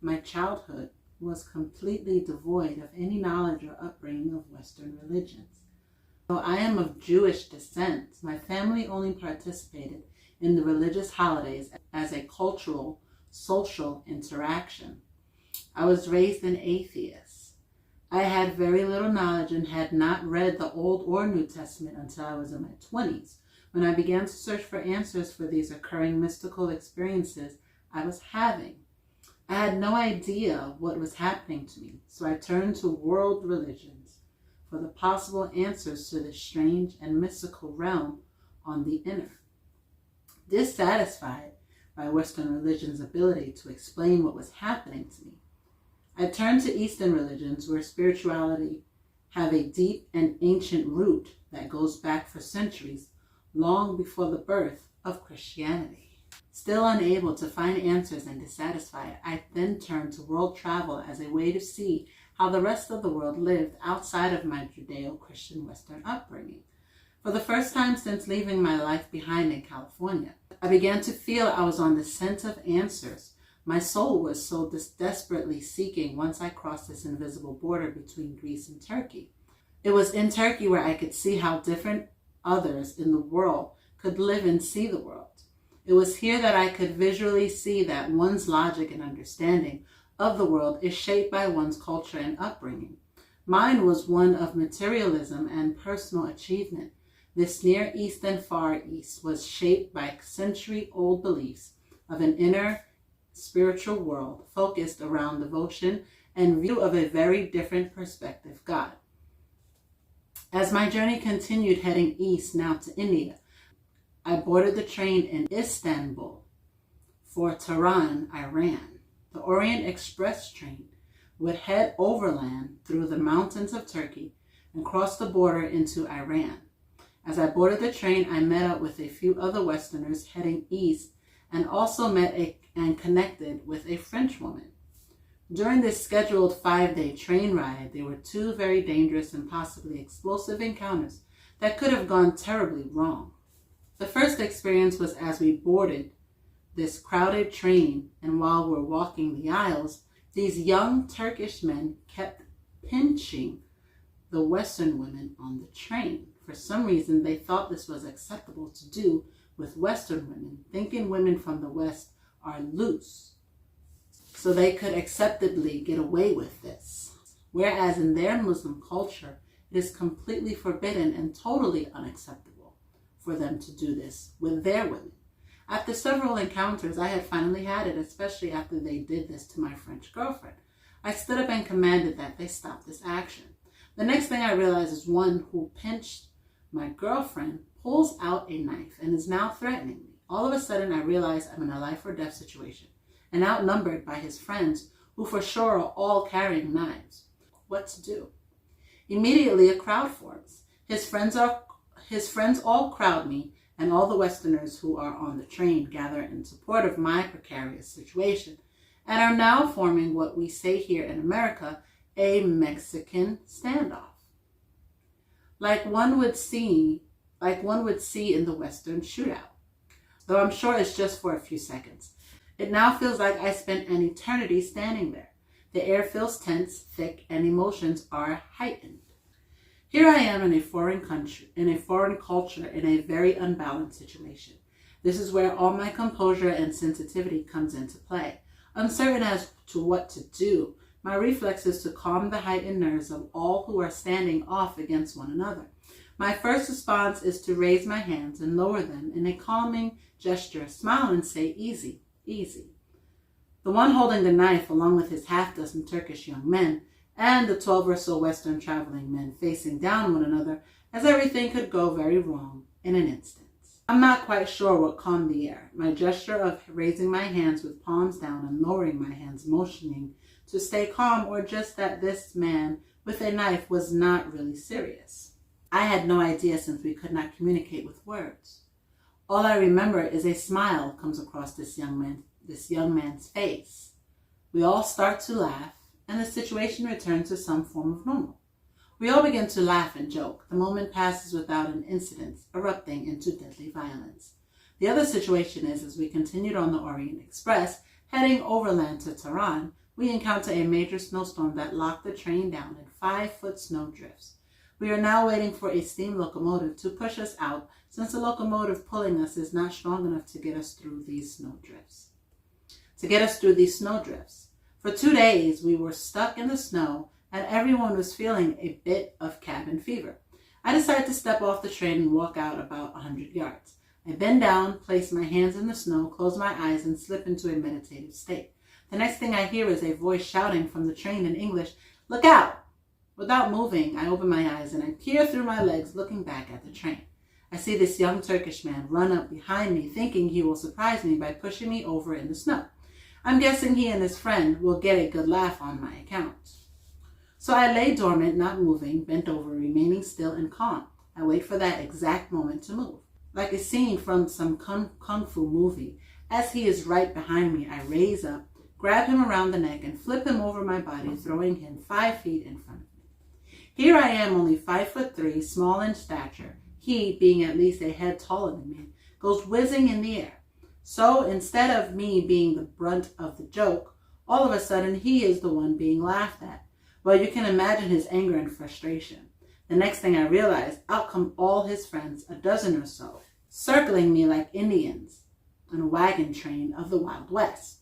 my childhood was completely devoid of any knowledge or upbringing of Western religions. Though I am of Jewish descent, my family only participated in the religious holidays as a cultural, social interaction. I was raised an atheist. I had very little knowledge and had not read the Old or New Testament until I was in my 20s, when I began to search for answers for these occurring mystical experiences I was having. I had no idea what was happening to me, so I turned to world religions for the possible answers to this strange and mystical realm on the inner. Dissatisfied by Western religion's ability to explain what was happening to me, I turned to Eastern religions where spirituality have a deep and ancient root that goes back for centuries, long before the birth of Christianity. Still unable to find answers and dissatisfied, I then turned to world travel as a way to see how the rest of the world lived outside of my Judeo-Christian Western upbringing. For the first time since leaving my life behind in California, I began to feel I was on the scent of answers my soul was so desperately seeking once I crossed this invisible border between Greece and Turkey. It was in Turkey where I could see how different others in the world could live and see the world. It was here that I could visually see that one's logic and understanding of the world is shaped by one's culture and upbringing. Mine was one of materialism and personal achievement. This Near East and Far East was shaped by century-old beliefs of an inner spiritual world focused around devotion and view of a very different perspective God. As my journey continued heading east now to India, I boarded the train in Istanbul for Tehran, Iran. The Orient Express train would head overland through the mountains of Turkey and cross the border into Iran. As I boarded the train, I met up with a few other Westerners heading east and also met and connected with a French woman. During this scheduled 5-day train ride, there were 2 very dangerous and possibly explosive encounters that could have gone terribly wrong. The first experience was as we boarded this crowded train, and while we're walking the aisles, these young Turkish men kept pinching the Western women on the train. For some reason, they thought this was acceptable to do with Western women, thinking women from the West are loose, so they could acceptably get away with this. Whereas in their Muslim culture, it is completely forbidden and totally unacceptable for them to do this with their women. After several encounters, I had finally had it, especially after they did this to my French girlfriend. I stood up and commanded that they stop this action. The next thing I realized is one who pinched my girlfriend pulls out a knife and is now threatening me. All of a sudden, I realize I'm in a life or death situation and outnumbered by his friends, who for sure are all carrying knives. What to do? Immediately, a crowd forms. His friends all crowd me, and all the Westerners who are on the train gather in support of my precarious situation and are now forming what we say here in America, a Mexican standoff. Like one would see in the Western shootout. Though I'm sure it's just for a few seconds. It now feels like I spent an eternity standing there. The air feels tense, thick, and emotions are heightened. Here I am in a foreign country, in a foreign culture, in a very unbalanced situation. This is where all my composure and sensitivity comes into play. Uncertain as to what to do, my reflex is to calm the heightened nerves of all who are standing off against one another. My first response is to raise my hands and lower them in a calming gesture, smile and say, easy, easy. The one holding the knife, along with his half-dozen Turkish young men, and the 12 or so Western traveling men facing down one another, as everything could go very wrong in an instant. I'm not quite sure what calmed the air. My gesture of raising my hands with palms down and lowering my hands, motioning to stay calm, or just that this man with a knife was not really serious. I had no idea, since we could not communicate with words. All I remember is a smile comes across this young man's face. We all start to laugh, and the situation returns to some form of normal. We all begin to laugh and joke. The moment passes without an incident erupting into deadly violence. The other situation is, as we continued on the Orient Express, heading overland to Tehran, we encounter a major snowstorm that locked the train down in 5-foot snow drifts. We are now waiting for a steam locomotive to push us out, since the locomotive pulling us is not strong enough to get us through these snow drifts. For 2 days, we were stuck in the snow, and everyone was feeling a bit of cabin fever. I decided to step off the train and walk out about 100 yards. I bend down, place my hands in the snow, close my eyes, and slip into a meditative state. The next thing I hear is a voice shouting from the train in English, "Look out!" Without moving, I open my eyes and I peer through my legs, looking back at the train. I see this young Turkish man run up behind me, thinking he will surprise me by pushing me over in the snow. I'm guessing he and his friend will get a good laugh on my account. So I lay dormant, not moving, bent over, remaining still and calm. I wait for that exact moment to move. Like a scene from some kung fu movie, as he is right behind me, I raise up, grab him around the neck, and flip him over my body, throwing him 5 feet in front of me. Here I am, only 5'3", small in stature. He, being at least a head taller than me, goes whizzing in the air. So instead of me being the brunt of the joke, all of a sudden he is the one being laughed at. Well, you can imagine his anger and frustration. The next thing I realize, out come all his friends, a dozen or so, circling me like Indians on a wagon train of the Wild West.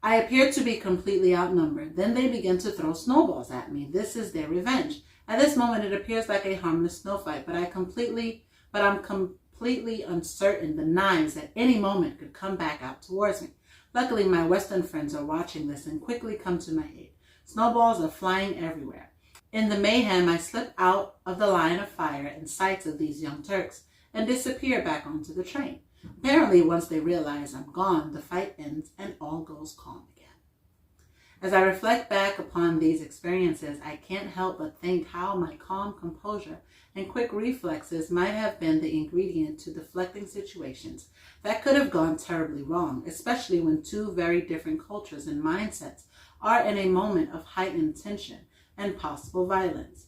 I appear to be completely outnumbered. Then they begin to throw snowballs at me. This is their revenge. At this moment, it appears like a harmless snow fight, but I'm completely uncertain the knives at any moment could come back out towards me. Luckily, my Western friends are watching this and quickly come to my aid. Snowballs are flying everywhere. In the mayhem, I slip out of the line of fire and sights of these young Turks and disappear back onto the train. Apparently, once they realize I'm gone, the fight ends and all goes calm again. As I reflect back upon these experiences, I can't help but think how my calm composure and quick reflexes might have been the ingredient to deflecting situations that could have gone terribly wrong, especially when two very different cultures and mindsets are in a moment of heightened tension and possible violence.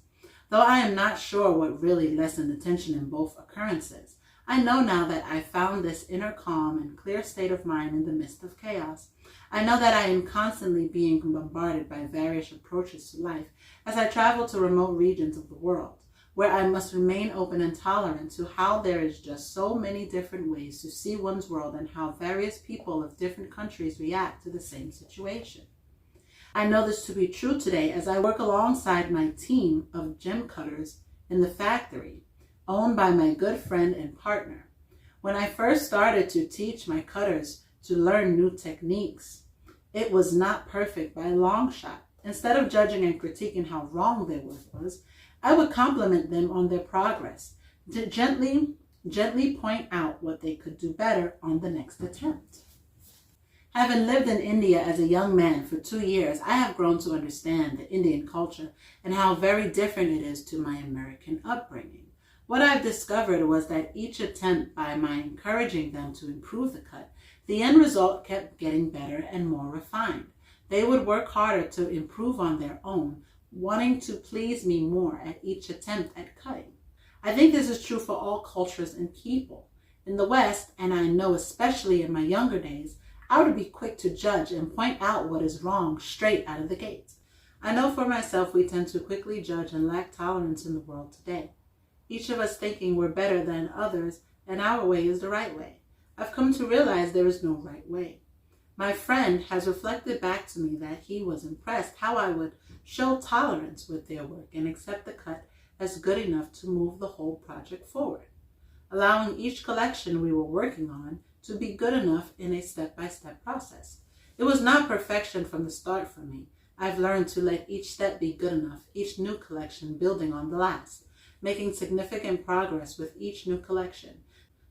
Though I am not sure what really lessened the tension in both occurrences, I know now that I found this inner calm and clear state of mind in the midst of chaos. I know that I am constantly being bombarded by various approaches to life as I travel to remote regions of the world, where I must remain open and tolerant to how there is just so many different ways to see one's world and how various people of different countries react to the same situation. I know this to be true today as I work alongside my team of gem cutters in the factory, owned by my good friend and partner. When I first started to teach my cutters to learn new techniques, it was not perfect by a long shot. Instead of judging and critiquing how wrong their work was, I would compliment them on their progress, to gently point out what they could do better on the next attempt. Having lived in India as a young man for 2 years, I have grown to understand the Indian culture and how very different it is to my American upbringing. What I've discovered was that each attempt by my encouraging them to improve the cut, the end result kept getting better and more refined. They would work harder to improve on their own, wanting to please me more at each attempt at cutting. I think this is true for all cultures and people. In the West, and I know especially in my younger days, I would be quick to judge and point out what is wrong straight out of the gate. I know for myself we tend to quickly judge and lack tolerance in the world today. Each of us thinking we're better than others and our way is the right way. I've come to realize there is no right way. My friend has reflected back to me that he was impressed how I would show tolerance with their work and accept the cut as good enough to move the whole project forward, allowing each collection we were working on to be good enough in a step-by-step process. It was not perfection from the start for me. I've learned to let each step be good enough, each new collection building on the last, making significant progress with each new collection.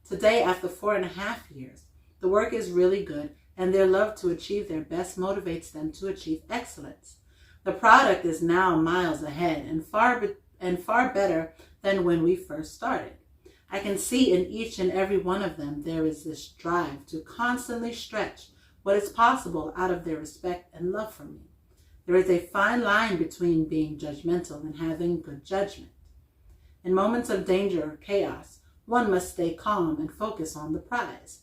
Today, after 4.5 years, the work is really good and their love to achieve their best motivates them to achieve excellence. The product is now miles ahead and far better than when we first started. I can see in each and every one of them there is this drive to constantly stretch what is possible out of their respect and love for me. There is a fine line between being judgmental and having good judgment. In moments of danger or chaos, one must stay calm and focus on the prize.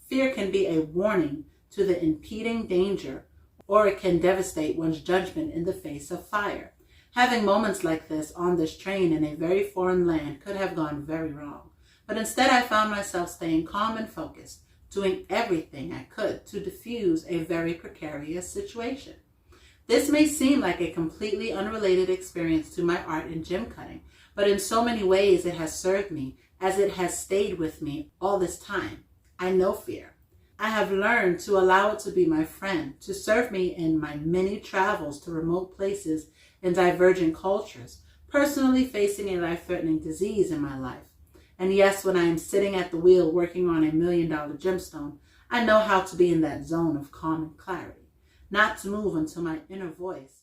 Fear can be a warning to the impending danger or it can devastate one's judgment in the face of fire. Having moments like this on this train in a very foreign land could have gone very wrong. But instead I found myself staying calm and focused, doing everything I could to diffuse a very precarious situation. This may seem like a completely unrelated experience to my art in gem cutting, but in so many ways it has served me as it has stayed with me all this time. I know fear. I have learned to allow it to be my friend, to serve me in my many travels to remote places and divergent cultures, personally facing a life-threatening disease in my life. And yes, when I am sitting at the wheel working on $1 million gemstone, I know how to be in that zone of calm and clarity, not to move until my inner voice